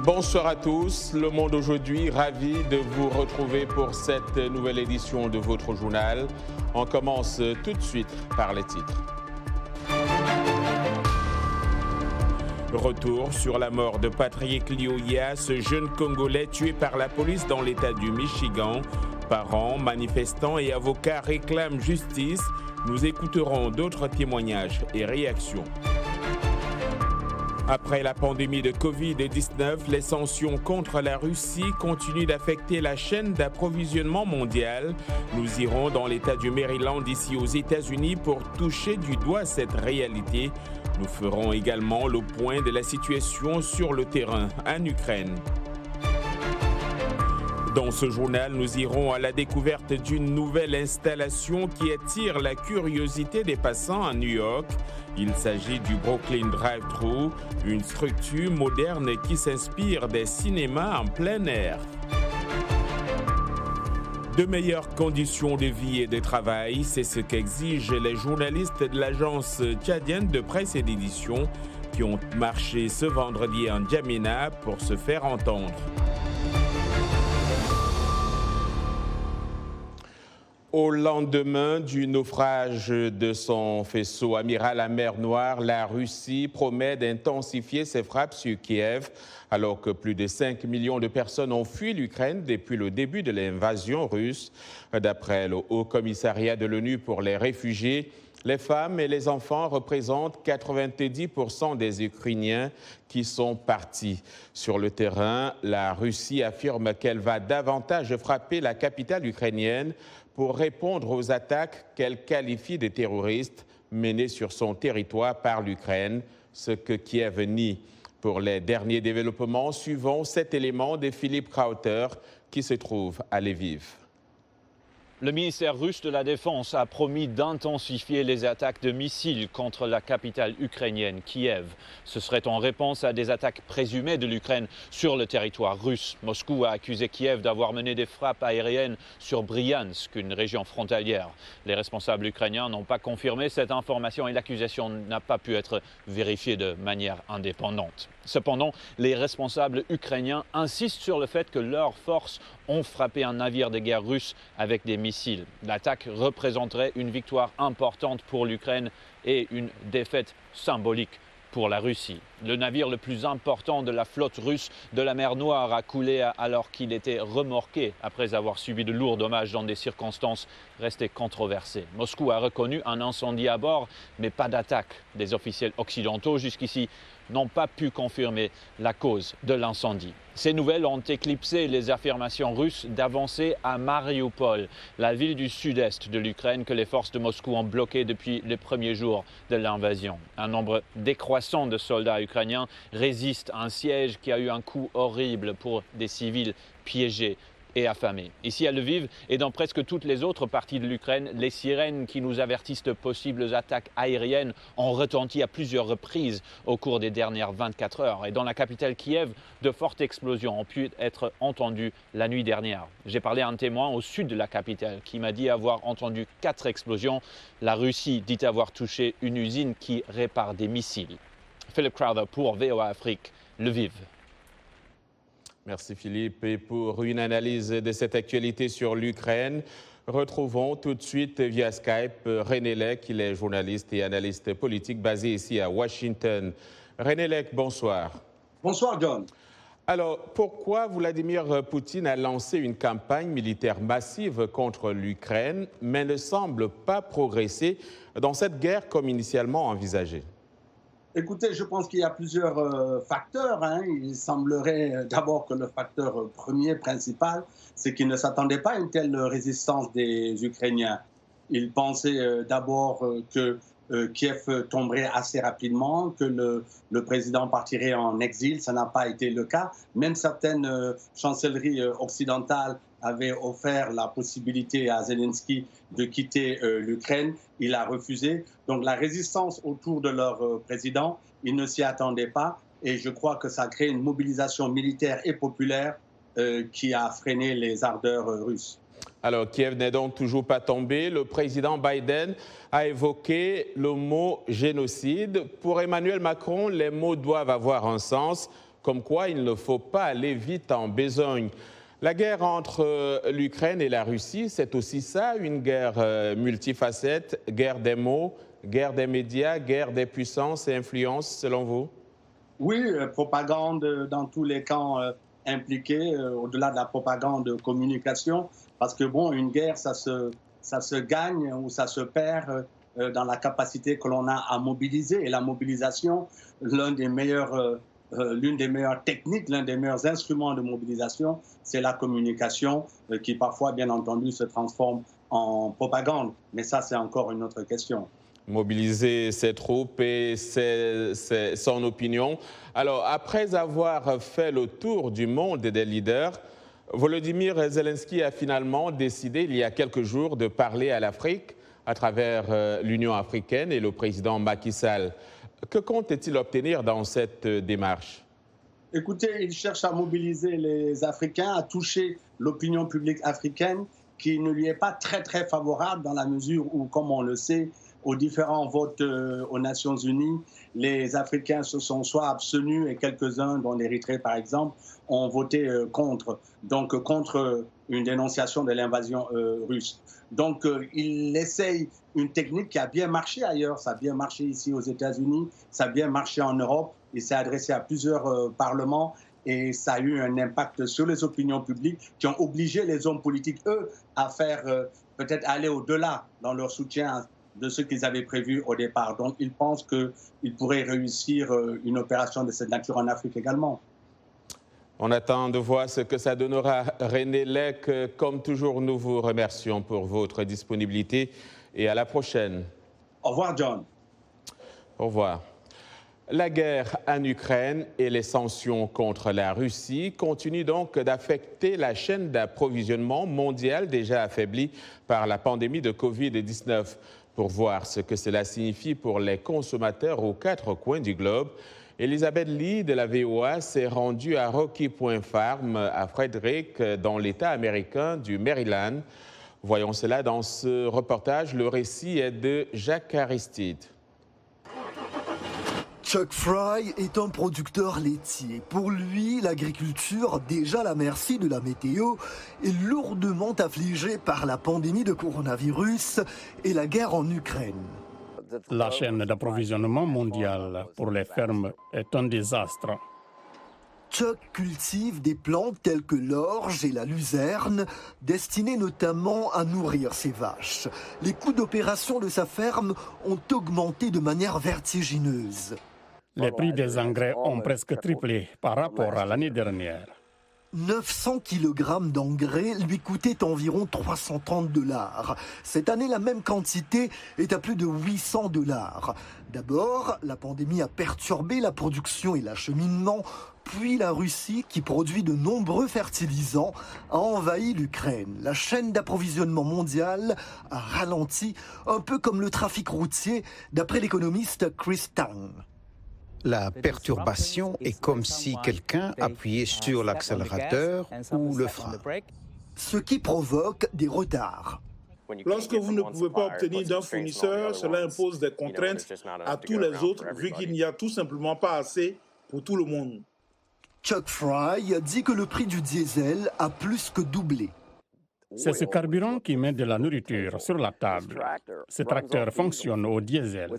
Bonsoir à tous, Le Monde aujourd'hui, ravi de vous retrouver pour cette nouvelle édition de votre journal. On commence tout de suite par les titres. Retour sur la mort de Patrick Lyoya, ce jeune Congolais tué par la police dans l'État du Michigan. Parents, manifestants et avocats réclament justice. Nous écouterons d'autres témoignages et réactions. Après la pandémie de Covid-19, les sanctions contre la Russie continuent d'affecter la chaîne d'approvisionnement mondiale. Nous irons dans l'État du Maryland, ici aux États-Unis, pour toucher du doigt cette réalité. Nous ferons également le point de la situation sur le terrain en Ukraine. Dans ce journal, nous irons à la découverte d'une nouvelle installation qui attire la curiosité des passants à New York. Il s'agit du Brooklyn Drive-Thru, une structure moderne qui s'inspire des cinémas en plein air. De meilleures conditions de vie et de travail, c'est ce qu'exigent les journalistes de l'agence tchadienne de presse et d'édition qui ont marché ce vendredi en N'Djamena pour se faire entendre. Au lendemain du naufrage de son faisceau amiral à mer Noire, la Russie promet d'intensifier ses frappes sur Kiev, alors que plus de 5 millions de personnes ont fui l'Ukraine depuis le début de l'invasion russe. D'après le Haut Commissariat de l'ONU pour les réfugiés, les femmes et les enfants représentent 90% des Ukrainiens qui sont partis. Sur le terrain, la Russie affirme qu'elle va davantage frapper la capitale ukrainienne pour répondre aux attaques qu'elle qualifie de terroristes menées sur son territoire par l'Ukraine, ce que Kiev nie. Pour les derniers développements, suivons cet élément de Philippe Krauter qui se trouve à Lviv. Le ministère russe de la Défense a promis d'intensifier les attaques de missiles contre la capitale ukrainienne, Kiev. Ce serait en réponse à des attaques présumées de l'Ukraine sur le territoire russe. Moscou a accusé Kiev d'avoir mené des frappes aériennes sur Bryansk, une région frontalière. Les responsables ukrainiens n'ont pas confirmé cette information et l'accusation n'a pas pu être vérifiée de manière indépendante. Cependant, les responsables ukrainiens insistent sur le fait que leurs forces ont frappé un navire de guerre russe avec des missiles. L'attaque représenterait une victoire importante pour l'Ukraine et une défaite symbolique pour la Russie. Le navire le plus important de la flotte russe de la mer Noire a coulé alors qu'il était remorqué après avoir subi de lourds dommages dans des circonstances restées controversées. Moscou a reconnu un incendie à bord, mais pas d'attaque. Des officiels occidentaux jusqu'ici n'ont pas pu confirmer la cause de l'incendie. Ces nouvelles ont éclipsé les affirmations russes d'avancer à Mariupol, la ville du sud-est de l'Ukraine que les forces de Moscou ont bloquée depuis les premiers jours de l'invasion. Un nombre décroissant de soldats ukrainiens résistent à un siège qui a eu un coût horrible pour des civils piégés et affamés. Ici à Lviv et dans presque toutes les autres parties de l'Ukraine, les sirènes qui nous avertissent de possibles attaques aériennes ont retenti à plusieurs reprises au cours des dernières 24 heures. Et dans la capitale Kiev, de fortes explosions ont pu être entendues la nuit dernière. J'ai parlé à un témoin au sud de la capitale qui m'a dit avoir entendu 4 explosions. La Russie dit avoir touché une usine qui répare des missiles. Philippe Crowther pour VOA Afrique, Lviv. Merci Philippe. Et pour une analyse de cette actualité sur l'Ukraine, retrouvons tout de suite via Skype René Lec, il est journaliste et analyste politique basé ici à Washington. René Lec, bonsoir. Bonsoir John. Alors, pourquoi Vladimir Poutine a lancé une campagne militaire massive contre l'Ukraine, mais ne semble pas progresser dans cette guerre comme initialement envisagé? Écoutez, je pense qu'il y a plusieurs facteurs. Il semblerait d'abord que le facteur premier, principal, c'est qu'ils ne s'attendaient pas à une telle résistance des Ukrainiens. Ils pensaient d'abord que Kiev tomberait assez rapidement, que le président partirait en exil. Ça n'a pas été le cas. Même certaines chancelleries occidentales avaient offert la possibilité à Zelensky de quitter l'Ukraine. Il a refusé. Donc la résistance autour de leur président, ils ne s'y attendaient pas. Et je crois que ça a créé une mobilisation militaire et populaire qui a freiné les ardeurs russes. Alors, Kiev n'est donc toujours pas tombé. Le président Biden a évoqué le mot génocide. Pour Emmanuel Macron, les mots doivent avoir un sens. comme quoi il ne faut pas aller vite en besogne. La guerre entre l'Ukraine et la Russie, c'est aussi ça, une guerre multifacette, guerre des mots, guerre des médias, guerre des puissances et influences, selon vous? Oui, propagande dans tous les camps impliqués, au-delà de la propagande communication, parce que bon, une guerre, ça se gagne ou ça se perd dans la capacité que l'on a à mobiliser. Et la mobilisation, l'une des meilleures techniques, l'un des meilleurs instruments de mobilisation, c'est la communication qui parfois, bien entendu, se transforme en propagande. Mais ça, c'est encore une autre question. Mobiliser ses troupes et son opinion. Alors, après avoir fait le tour du monde et des leaders, Volodymyr Zelensky a finalement décidé, il y a quelques jours, de parler à l'Afrique à travers l'Union africaine et le président Macky Sall. Que compte-t-il obtenir dans cette démarche? Écoutez, il cherche à mobiliser les Africains, à toucher l'opinion publique africaine qui ne lui est pas très favorable dans la mesure où, comme on le sait, aux différents votes aux Nations Unies, les Africains se sont soit abstenus et quelques-uns, dont l'Érythrée par exemple, ont voté contre, donc contre une dénonciation de l'invasion russe. Donc il essaye une technique qui a bien marché ailleurs, ça a bien marché ici aux États-Unis, ça a bien marché en Europe, il s'est adressé à plusieurs parlements et ça a eu un impact sur les opinions publiques qui ont obligé les hommes politiques, eux, à faire peut-être aller au-delà dans leur soutien de ce qu'ils avaient prévu au départ. Donc, ils pensent qu'ils pourraient réussir une opération de cette nature en Afrique également. On attend de voir ce que ça donnera. René Lec, comme toujours, nous vous remercions pour votre disponibilité et à la prochaine. Au revoir, John. Au revoir. La guerre en Ukraine et les sanctions contre la Russie continuent donc d'affecter la chaîne d'approvisionnement mondiale déjà affaiblie par la pandémie de Covid-19. Pour voir ce que cela signifie pour les consommateurs aux quatre coins du globe, Elisabeth Lee de la VOA s'est rendue à Rocky Point Farm à Frederick, dans l'État américain du Maryland. Voyons cela dans ce reportage. Le récit est de Jacques Aristide. Chuck Fry est un producteur laitier. Pour lui, l'agriculture, déjà à la merci de la météo, est lourdement affligée par la pandémie de coronavirus et la guerre en Ukraine. La chaîne d'approvisionnement mondiale pour les fermes est un désastre. Chuck cultive des plantes telles que l'orge et la luzerne, destinées notamment à nourrir ses vaches. Les coûts d'opération de sa ferme ont augmenté de manière vertigineuse. Les prix des engrais ont presque triplé par rapport à l'année dernière. 900 kg d'engrais lui coûtaient environ $330. Cette année, la même quantité est à plus de $800. D'abord, la pandémie a perturbé la production et l'acheminement, puis la Russie, qui produit de nombreux fertilisants, a envahi l'Ukraine. La chaîne d'approvisionnement mondiale a ralenti, un peu comme le trafic routier, d'après l'économiste Chris Tang. La perturbation est comme si quelqu'un appuyait sur l'accélérateur ou le frein. Ce qui provoque des retards. Lorsque vous ne pouvez pas obtenir d'un fournisseur, cela impose des contraintes à tous les autres, vu qu'il n'y a tout simplement pas assez pour tout le monde. Chuck Fry dit que le prix du diesel a plus que doublé. C'est ce carburant qui met de la nourriture sur la table. Ce tracteur fonctionne au diesel.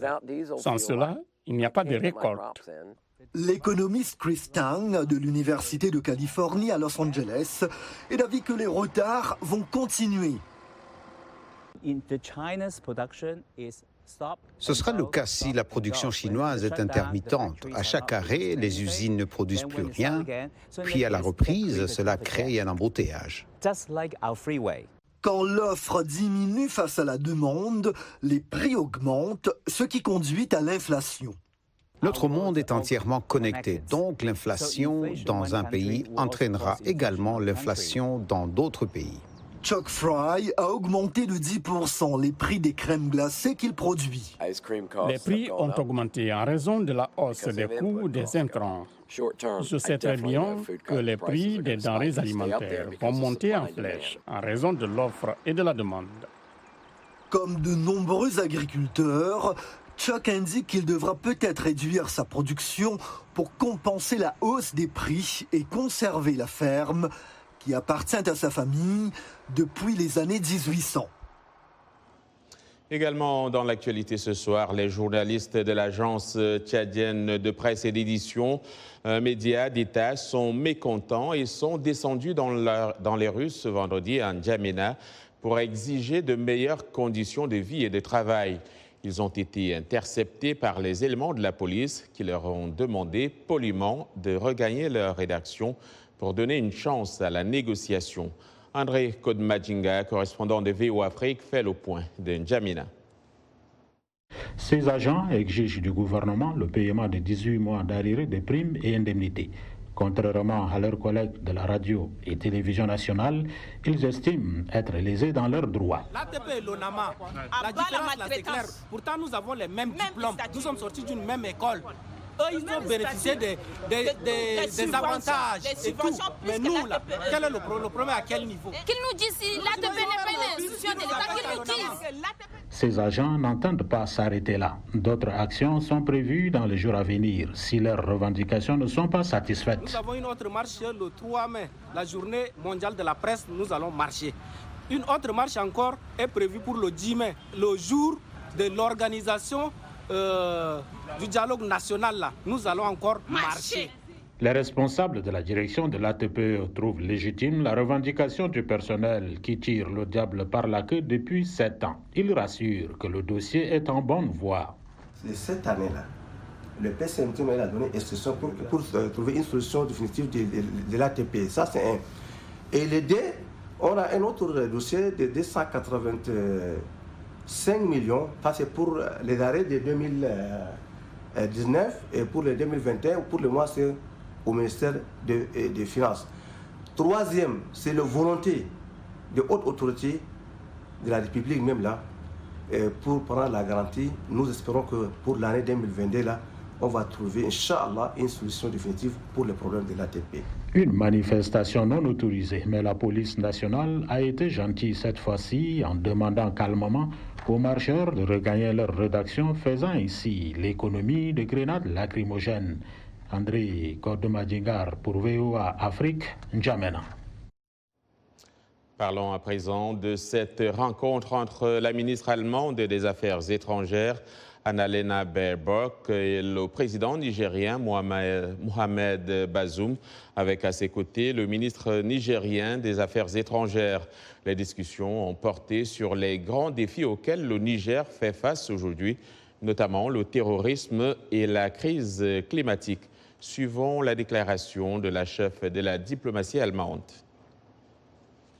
Sans cela, il n'y a pas de récolte. L'économiste Chris Tang de l'Université de Californie à Los Angeles est d'avis que les retards vont continuer. Ce sera le cas si la production chinoise est intermittente. À chaque arrêt, les usines ne produisent plus rien, puis à la reprise, cela crée un embouteillage. Quand l'offre diminue face à la demande, les prix augmentent, ce qui conduit à l'inflation. Notre monde est entièrement connecté, donc l'inflation dans un pays entraînera également l'inflation dans d'autres pays. Chuck Fry a augmenté de 10% les prix des crèmes glacées qu'il produit. Les prix ont augmenté en raison de la hausse des coûts des intrants. Je sais très bien que les prix des denrées alimentaires vont monter en flèche en raison de l'offre et de la demande. Comme de nombreux agriculteurs, Chuck indique qu'il devra peut-être réduire sa production pour compenser la hausse des prix et conserver la ferme qui appartient à sa famille depuis les années 1800. Également dans l'actualité ce soir, les journalistes de l'agence tchadienne de presse et d'édition, médias d'État, sont mécontents et sont descendus dans les rues ce vendredi à N'Djamena pour exiger de meilleures conditions de vie et de travail. Ils ont été interceptés par les éléments de la police qui leur ont demandé poliment de regagner leur rédaction pour donner une chance à la négociation. André Kodmadjinga, correspondant de VO Afrique, fait le point de N'Djamena. Ces agents exigent du gouvernement le paiement de 18 mois d'arriérés des primes et indemnités. Contrairement à leurs collègues de la radio et télévision nationale, ils estiment être lésés dans leurs droits. L'ATP et l'ONAMA, la différence là, c'est clair. Pourtant, nous avons les mêmes diplômes. Nous sommes sortis d'une même école. Eux, ils ont bénéficié des avantages et tout. Mais nous, là, quel est le problème, à quel niveau? Qu'ils nous disent si l'ATP n'est pas une institution de l'État, qu'ils nous disent. Ces agents n'entendent pas s'arrêter là. D'autres actions sont prévues dans les jours à venir si leurs revendications ne sont pas satisfaites. Nous avons une autre marche le 3 mai, la journée mondiale de la presse, nous allons marcher. Une autre marche encore est prévue pour le 10 mai, le jour de l'organisation du dialogue national. Là. Nous allons encore marcher. Les responsables de la direction de l'ATP trouvent légitime la revendication du personnel qui tire le diable par la queue depuis 7 ans. Ils rassurent que le dossier est en bonne voie. Cette année-là, le PCMT m'a donné instruction pour trouver une solution définitive de l'ATP. Ça, c'est un. Et les deux, on a un autre dossier de 285 millions. Ça, c'est pour les arrêts de 2019 et pour le 2021, pour le mois, c'est au ministère des Finances. Troisième, c'est la volonté de haute autorité de la République même là, pour prendre la garantie. Nous espérons que pour l'année 2022, là, on va trouver, Inch'Allah, une solution définitive pour le problème de l'ATP. Une manifestation non autorisée, mais la police nationale a été gentille cette fois-ci en demandant calmement aux marcheurs de regagner leur rédaction, faisant ici l'économie de grenades lacrymogènes. André Kodmadjingar pour VOA Afrique, N'Djamena. Parlons à présent de cette rencontre entre la ministre allemande des Affaires étrangères, Annalena Baerbock, et le président nigérien Mohamed Bazoum, avec à ses côtés le ministre nigérien des Affaires étrangères. Les discussions ont porté sur les grands défis auxquels le Niger fait face aujourd'hui, notamment le terrorisme et la crise climatique. Suivons la déclaration de la chef de la diplomatie allemande.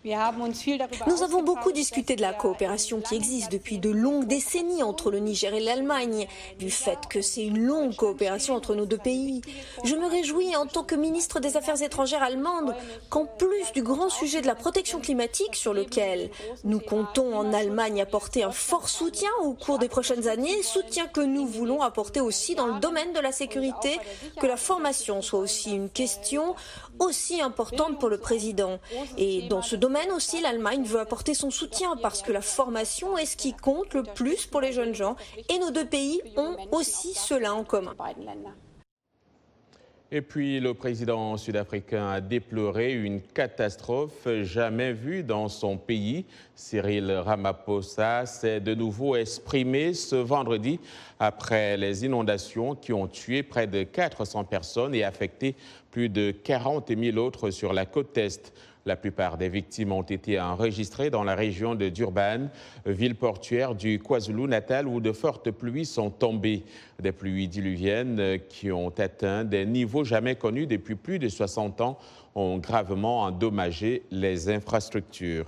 Nous avons beaucoup discuté de la coopération qui existe depuis de longues décennies entre le Niger et l'Allemagne, du fait que c'est une longue coopération entre nos deux pays. Je me réjouis en tant que ministre des Affaires étrangères allemande qu'en plus du grand sujet de la protection climatique sur lequel nous comptons en Allemagne apporter un fort soutien au cours des prochaines années, soutien que nous voulons apporter aussi dans le domaine de la sécurité, que la formation soit aussi une question aussi importante pour le président. Et dans ce domaine aussi, l'Allemagne veut apporter son soutien parce que la formation est ce qui compte le plus pour les jeunes gens et nos deux pays ont aussi cela en commun. Et puis, le président sud-africain a déploré une catastrophe jamais vue dans son pays. Cyril Ramaphosa s'est de nouveau exprimé ce vendredi après les inondations qui ont tué près de 400 personnes et affecté plus de 40 000 autres sur la côte est. La plupart des victimes ont été enregistrées dans la région de Durban, ville portuaire du KwaZulu-Natal où de fortes pluies sont tombées. Des pluies diluviennes qui ont atteint des niveaux jamais connus depuis plus de 60 ans ont gravement endommagé les infrastructures.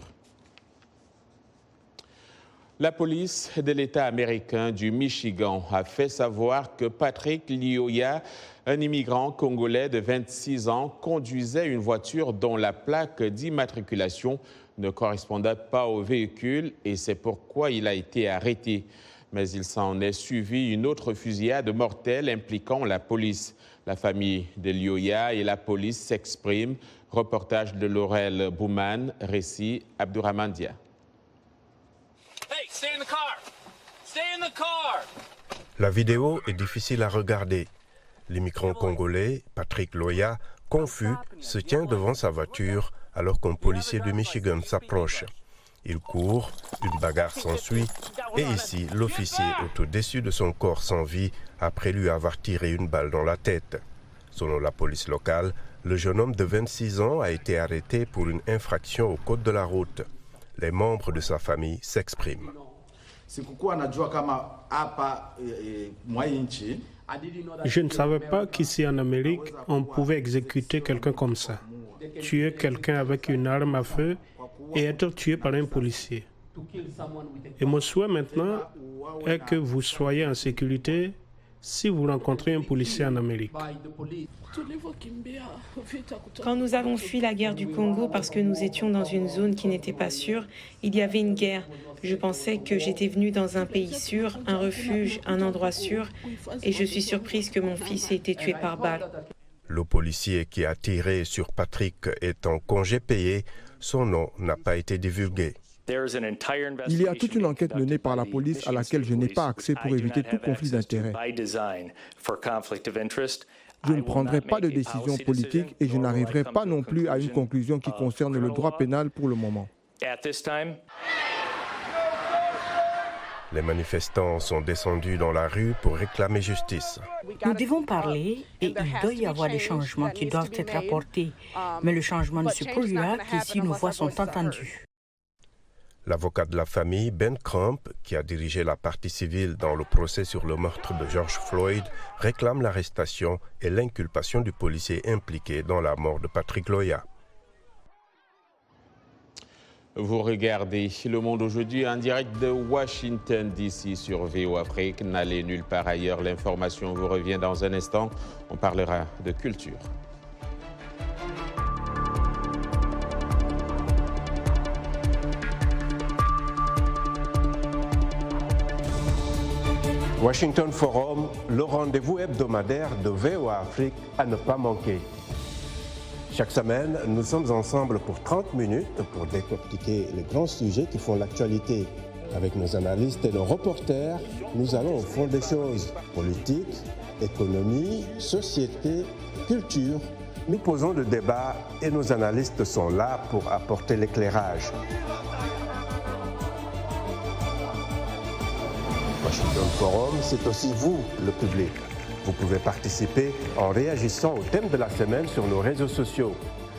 La police de l'État américain du Michigan a fait savoir que Patrick Lyoya, un immigrant congolais de 26 ans, conduisait une voiture dont la plaque d'immatriculation ne correspondait pas au véhicule et c'est pourquoi il a été arrêté. Mais il s'en est suivi une autre fusillade mortelle impliquant la police. La famille de Lyoya et la police s'expriment. Reportage de Laurel Bouman, récit Abdourahmane Dia. Hey, stay in the car! Stay in the car! La vidéo est difficile à regarder. L'immigrant congolais, Patrick Loya, confus, se tient devant sa voiture alors qu'un policier de Michigan s'approche. Il court, une bagarre s'ensuit et ici, l'officier est au-dessus de son corps sans vie après lui avoir tiré une balle dans la tête. Selon la police locale, le jeune homme de 26 ans a été arrêté pour une infraction au code de la route. Les membres de sa famille s'expriment. Je ne savais pas qu'ici en Amérique, on pouvait exécuter quelqu'un comme ça. Tuer quelqu'un avec une arme à feu et être tué par un policier. Et mon souhait maintenant est que vous soyez en sécurité si vous rencontrez un policier en Amérique. Quand nous avons fui la guerre du Congo parce que nous étions dans une zone qui n'était pas sûre, il y avait une guerre. Je pensais que j'étais venue dans un pays sûr, un refuge, un endroit sûr, et je suis surprise que mon fils ait été tué par balle. Le policier qui a tiré sur Patrick est en congé payé. Son nom n'a pas été divulgué. Il y a toute une enquête menée par la police à laquelle je n'ai pas accès pour éviter tout conflit d'intérêts. Je ne prendrai pas de décision politique et je n'arriverai pas non plus à une conclusion qui concerne le droit pénal pour le moment. Les manifestants sont descendus dans la rue pour réclamer justice. Nous devons parler et il doit y avoir des changements qui doivent être apportés. Mais le changement ne se produira que si nos voix sont entendues. L'avocat de la famille, Ben Crump, qui a dirigé la partie civile dans le procès sur le meurtre de George Floyd, réclame l'arrestation et l'inculpation du policier impliqué dans la mort de Patrick Loya. Vous regardez Le Monde aujourd'hui en direct de Washington DC sur VOA Afrique. N'allez nulle part ailleurs, l'information vous revient dans un instant. On parlera de culture. Washington Forum, le rendez-vous hebdomadaire de VOA Afrique à ne pas manquer. Chaque semaine, nous sommes ensemble pour 30 minutes pour décortiquer les grands sujets qui font l'actualité. Avec nos analystes et nos reporters, nous allons au fond des choses. Politique, économie, société, culture. Nous posons le débat et nos analystes sont là pour apporter l'éclairage. Washington Forum, c'est aussi vous, le public. Vous pouvez participer en réagissant au thème de la semaine sur nos réseaux sociaux.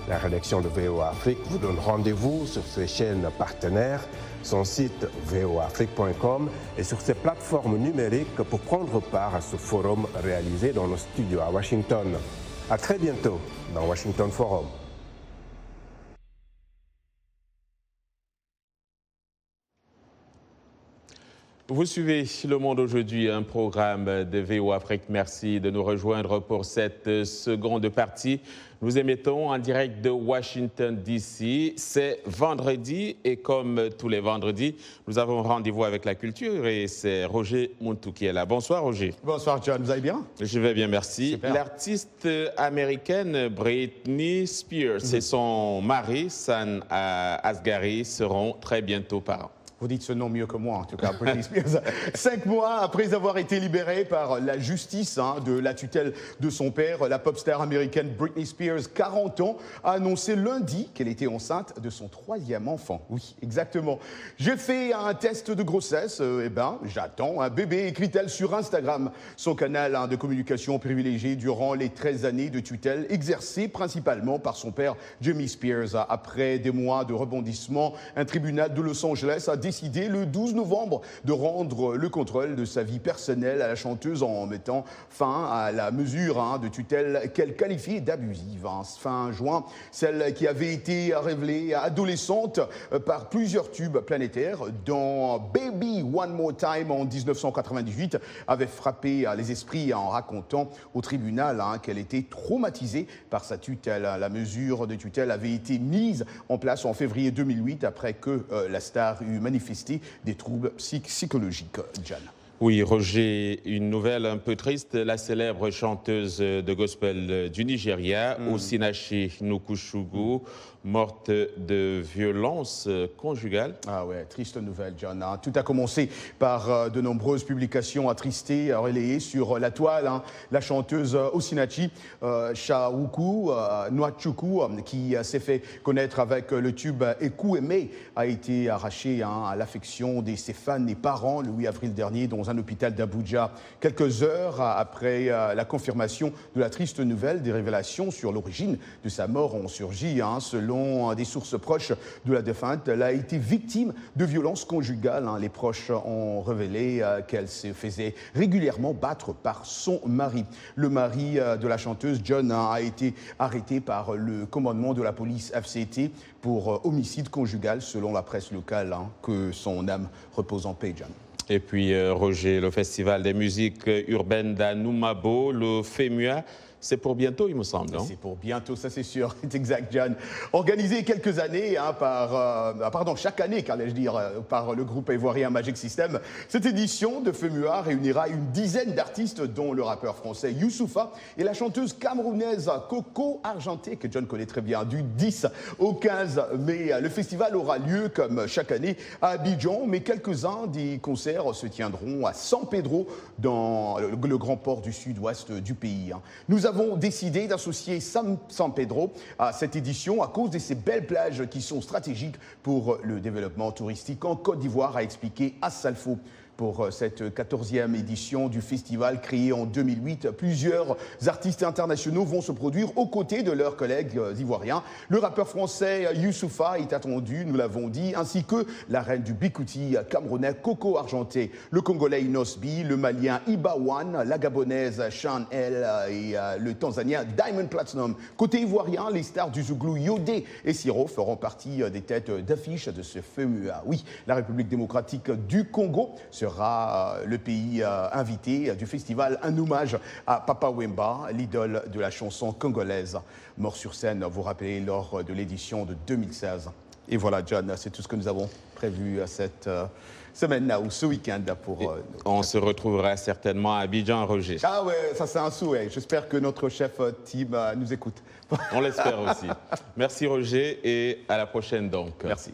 La rédaction de VOA Afrique vous donne rendez-vous sur ses chaînes partenaires, son site voaafrique.com et sur ses plateformes numériques pour prendre part à ce forum réalisé dans nos studios à Washington. À très bientôt dans Washington Forum. Vous suivez Le Monde aujourd'hui, un programme de VOA Afrique. Merci de nous rejoindre pour cette seconde partie. Nous émettons en direct de Washington DC. C'est vendredi et comme tous les vendredis, nous avons rendez-vous avec la culture et c'est Roger Muntu qui est là. Bonsoir Roger. Bonsoir John, vous allez bien? Je vais bien, merci. L'artiste américaine Britney Spears et son mari Sam Asghari seront très bientôt parents. Vous dites ce nom mieux que moi, en tout cas, Britney Spears. 5 mois après avoir été libérée par la justice de la tutelle de son père, la pop star américaine Britney Spears, 40 ans, a annoncé lundi qu'elle était enceinte de son 3e enfant. Oui, exactement. J'ai fait un test de grossesse, j'attends un bébé, écrit-elle sur Instagram. Son canal de communication privilégié durant les 13 années de tutelle exercée principalement par son père, Jamie Spears. Après des mois de rebondissement, un tribunal de Los Angeles a décidé le 12 novembre de rendre le contrôle de sa vie personnelle à la chanteuse en mettant fin à la mesure de tutelle qu'elle qualifiait d'abusive. Fin juin, celle qui avait été révélée adolescente par plusieurs tubes planétaires, dont Baby One More Time en 1998, avait frappé les esprits en racontant au tribunal qu'elle était traumatisée par sa tutelle. La mesure de tutelle avait été mise en place en février 2008 après que la star eut manifesté des troubles psychologiques. John. Oui, Roger, une nouvelle un peu triste. La célèbre chanteuse de gospel du Nigeria, Osinachi Nukushugu, morte de violence conjugale. Ah ouais, triste nouvelle, John. Tout a commencé par de nombreuses publications attristées, relayées sur la toile. La chanteuse Osinachi Nwachukwu, qui s'est fait connaître avec le tube Eku Eme, a été arrachée à l'affection de ses fans et parents le 8 avril dernier dans un hôpital d'Abuja. Quelques heures après la confirmation de la triste nouvelle, des révélations sur l'origine de sa mort ont surgi. Selon des sources proches de la défunte, elle a été victime de violences conjugales. Les proches ont révélé qu'elle se faisait régulièrement battre par son mari. Le mari de la chanteuse, John, a été arrêté par le commandement de la police FCT pour homicide conjugal, selon la presse locale. Que son âme repose en paix, John. Et puis, Roger, le Festival des musiques urbaines d'Anoumabo, le FEMUA, c'est pour bientôt, il me semble. C'est pour bientôt, ça c'est sûr. C'est exact, John. Organisé quelques années chaque année, qu'allais-je dire, par le groupe ivoirien Magic System, cette édition de FEMUA réunira une dizaine d'artistes, dont le rappeur français Youssoupha et la chanteuse camerounaise Coco Argenté, que John connaît très bien, du 10 au 15 mai. Le festival aura lieu, comme chaque année, à Abidjan, mais quelques-uns des concerts se tiendront à San Pedro, dans le grand port du sud-ouest du pays. Nous avons décidé d'associer San Pedro à cette édition à cause de ces belles plages qui sont stratégiques pour le développement touristique en Côte d'Ivoire, a expliqué Assalfo. Pour cette 14e édition du festival créé en 2008, plusieurs artistes internationaux vont se produire aux côtés de leurs collègues ivoiriens. Le rappeur français Youssoupha est attendu, nous l'avons dit, ainsi que la reine du bikouti camerounais Coco Argenté, le congolais Inosbi, le malien Ibawan, la gabonaise Shan El et le tanzanien Diamond Platinum. Côté ivoirien, les stars du Zouglou Yodé et Siro feront partie des têtes d'affiche de ce FEMUA. Oui, la République démocratique du Congo sera le pays invité du festival, un hommage à Papa Wemba, l'idole de la chanson congolaise, mort sur scène, vous rappelez, lors de l'édition de 2016. Et voilà, John, c'est tout ce que nous avons prévu cette semaine-là ou ce week-end pour... on se retrouvera certainement à Abidjan, Roger. Ah ouais, ça c'est un souhait. J'espère que notre chef Tim nous écoute. On l'espère aussi. Merci Roger et à la prochaine donc. Merci.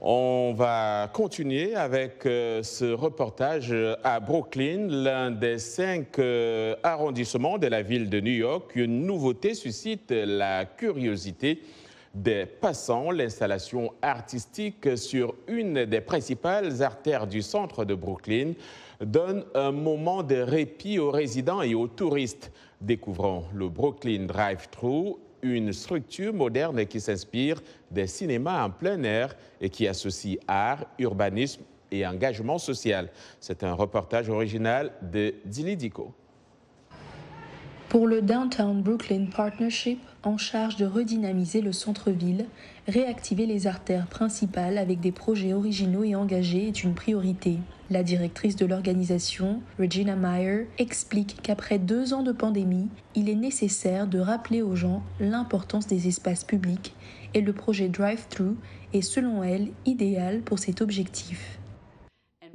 On va continuer avec ce reportage à Brooklyn, l'un des 5 arrondissements de la ville de New York. Une nouveauté suscite la curiosité des passants. L'installation artistique sur une des principales artères du centre de Brooklyn donne un moment de répit aux résidents et aux touristes. Découvrons le Brooklyn Drive-Thru, une structure moderne qui s'inspire des cinémas en plein air et qui associe art, urbanisme et engagement social. C'est un reportage original de Dili Diko. Pour le Downtown Brooklyn Partnership, en charge de redynamiser le centre-ville, réactiver les artères principales avec des projets originaux et engagés est une priorité. La directrice de l'organisation, Regina Meyer, explique qu'après 2 ans de pandémie, il est nécessaire de rappeler aux gens l'importance des espaces publics et le projet Drive-Thru est selon elle idéal pour cet objectif.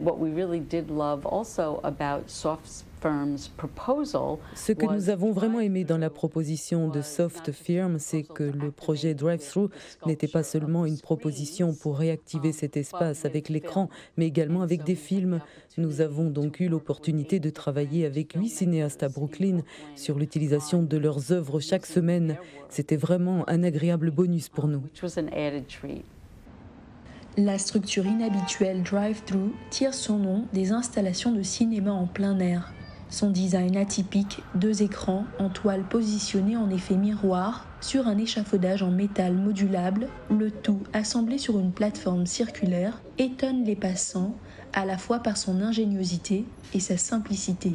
What we really did love also about Soft Firm's proposal. Ce que nous avons vraiment aimé dans la proposition de Soft Firm, c'est que le projet Drive-Thru n'était pas seulement une proposition pour réactiver cet espace avec l'écran, mais également avec des films. Nous avons donc eu l'opportunité de travailler avec 8 cinéastes à Brooklyn sur l'utilisation de leurs œuvres chaque semaine. C'était vraiment un agréable bonus pour nous. La structure inhabituelle Drive-Thru tire son nom des installations de cinéma en plein air. Son design atypique, 2 écrans en toile positionnés en effet miroir sur un échafaudage en métal modulable, le tout assemblé sur une plateforme circulaire, étonne les passants à la fois par son ingéniosité et sa simplicité.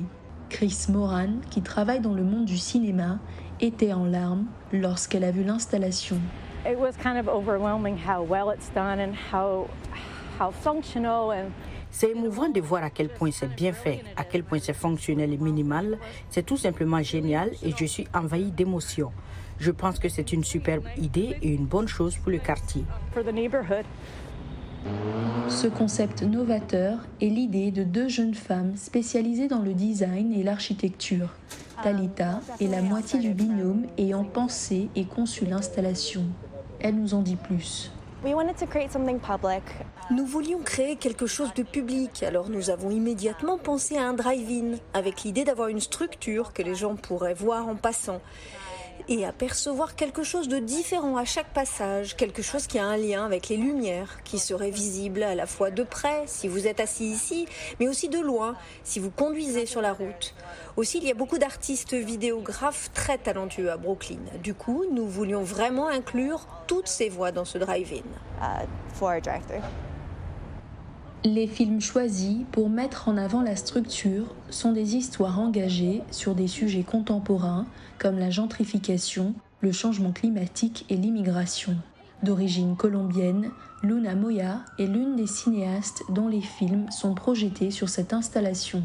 Chris Moran, qui travaille dans le monde du cinéma, était en larmes lorsqu'elle a vu l'installation. It was kind of overwhelming how well it's done and how functional and C'est émouvant de voir à quel point c'est bien fait, à quel point c'est fonctionnel et minimal. C'est tout simplement génial et je suis envahie d'émotions. Je pense que c'est une superbe idée et une bonne chose pour le quartier. For the neighborhood. Ce concept novateur est l'idée de 2 jeunes femmes spécialisées dans le design et l'architecture. Talita est la moitié du binôme ayant pensé et conçu l'installation. Elle nous en dit plus. Nous voulions créer quelque chose de public, alors nous avons immédiatement pensé à un drive-in, avec l'idée d'avoir une structure que les gens pourraient voir en passant et apercevoir quelque chose de différent à chaque passage, quelque chose qui a un lien avec les lumières, qui serait visible à la fois de près si vous êtes assis ici, mais aussi de loin si vous conduisez sur la route. Aussi, il y a beaucoup d'artistes vidéographes très talentueux à Brooklyn. Du coup, nous voulions vraiment inclure toutes ces voix dans ce drive-in. Les films choisis pour mettre en avant la structure sont des histoires engagées sur des sujets contemporains comme la gentrification, le changement climatique et l'immigration. D'origine colombienne, Luna Moya est l'une des cinéastes dont les films sont projetés sur cette installation.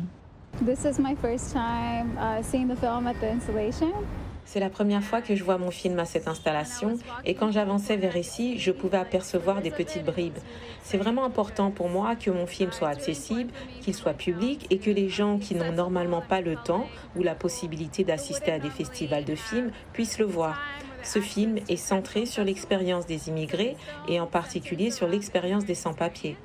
C'est la première fois que je vois mon film à cette installation et quand j'avançais vers ici, je pouvais apercevoir des petites bribes. C'est vraiment important pour moi que mon film soit accessible, qu'il soit public et que les gens qui n'ont normalement pas le temps ou la possibilité d'assister à des festivals de films puissent le voir. Ce film est centré sur l'expérience des immigrés et en particulier sur l'expérience des sans-papiers.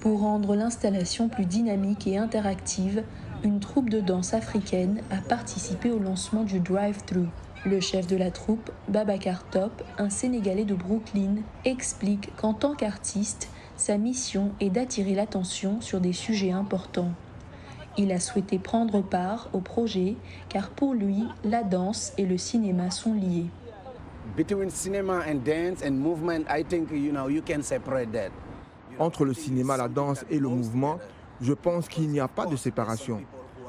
Pour rendre l'installation plus dynamique et interactive, une troupe de danse africaine a participé au lancement du drive-thru. Le chef de la troupe, Babacar Top, un Sénégalais de Brooklyn, explique qu'en tant qu'artiste, sa mission est d'attirer l'attention sur des sujets importants. Il a souhaité prendre part au projet car pour lui, la danse et le cinéma sont liés. Entre le cinéma, la danse et le mouvement, je pense qu'il n'y a pas de séparation.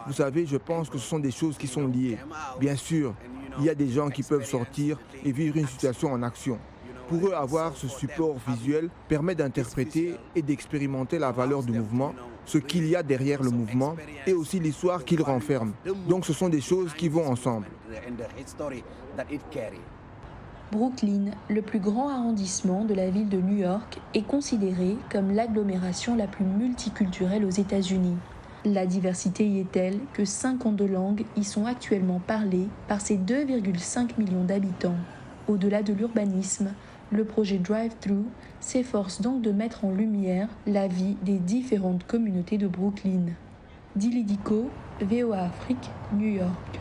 Vous savez, je pense que ce sont des choses qui sont liées. Bien sûr, il y a des gens qui peuvent sortir et vivre une situation en action. Pour eux, avoir ce support visuel permet d'interpréter et d'expérimenter la valeur du mouvement, ce qu'il y a derrière le mouvement et aussi l'histoire qu'il renferme. Donc ce sont des choses qui vont ensemble. Brooklyn, le plus grand arrondissement de la ville de New York, est considéré comme l'agglomération la plus multiculturelle aux États-Unis. La diversité y est telle que 52 langues y sont actuellement parlées par ses 2,5 millions d'habitants. Au-delà de l'urbanisme, le projet Drive-Thru s'efforce donc de mettre en lumière la vie des différentes communautés de Brooklyn. Dili Diko, VOA Afrique, New York.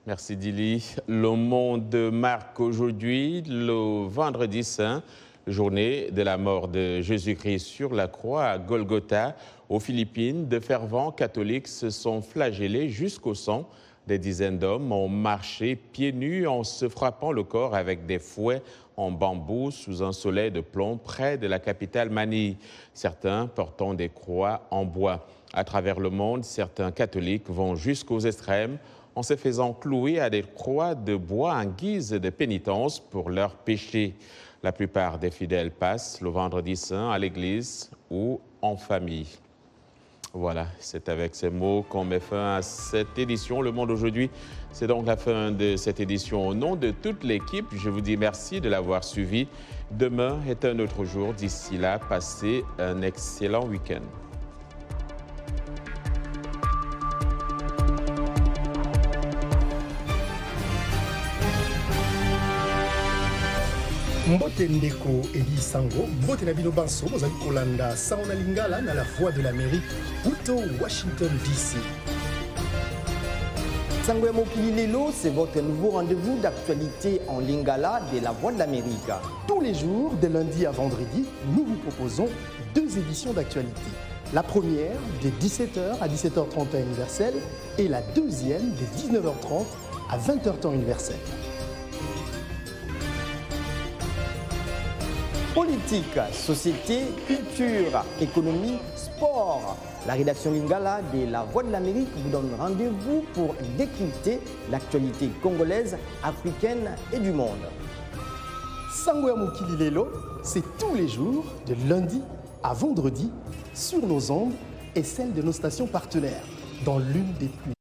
Merci Dili. Le monde marque aujourd'hui le vendredi saint, journée de la mort de Jésus-Christ sur la croix à Golgotha. Aux Philippines, de fervents catholiques se sont flagellés jusqu'au sang. Des dizaines d'hommes ont marché pieds nus en se frappant le corps avec des fouets en bambou sous un soleil de plomb près de la capitale Manille. Certains portant des croix en bois. À travers le monde, certains catholiques vont jusqu'aux extrêmes en se faisant clouer à des croix de bois en guise de pénitence pour leurs péchés. La plupart des fidèles passent le vendredi saint à l'église ou en famille. Voilà, c'est avec ces mots qu'on met fin à cette édition. Le Monde aujourd'hui, c'est donc la fin de cette édition. Au nom de toute l'équipe, je vous dis merci de l'avoir suivi. Demain est un autre jour. D'ici là, passez un excellent week-end. Mbote Ndeko Eli Sango, Mbote Nabino Banso, Mozali Kolanda, Saona Lingala, na la Voix de l'Amérique, Uto, Washington DC. Sango Mokili Lelo, c'est votre nouveau rendez-vous d'actualité en Lingala de la Voix de l'Amérique. Tous les jours, de lundi à vendredi, nous vous proposons 2 éditions d'actualité. La première, de 17h à 17h30 temps universel, et la deuxième, de 19h30 à 20h temps universel. Politique, société, culture, économie, sport. La rédaction Lingala de la Voix de l'Amérique vous donne rendez-vous pour décrypter l'actualité congolaise, africaine et du monde. Sango Mokili Lelo, c'est tous les jours, de lundi à vendredi, sur nos ondes et celles de nos stations partenaires, dans l'une des plus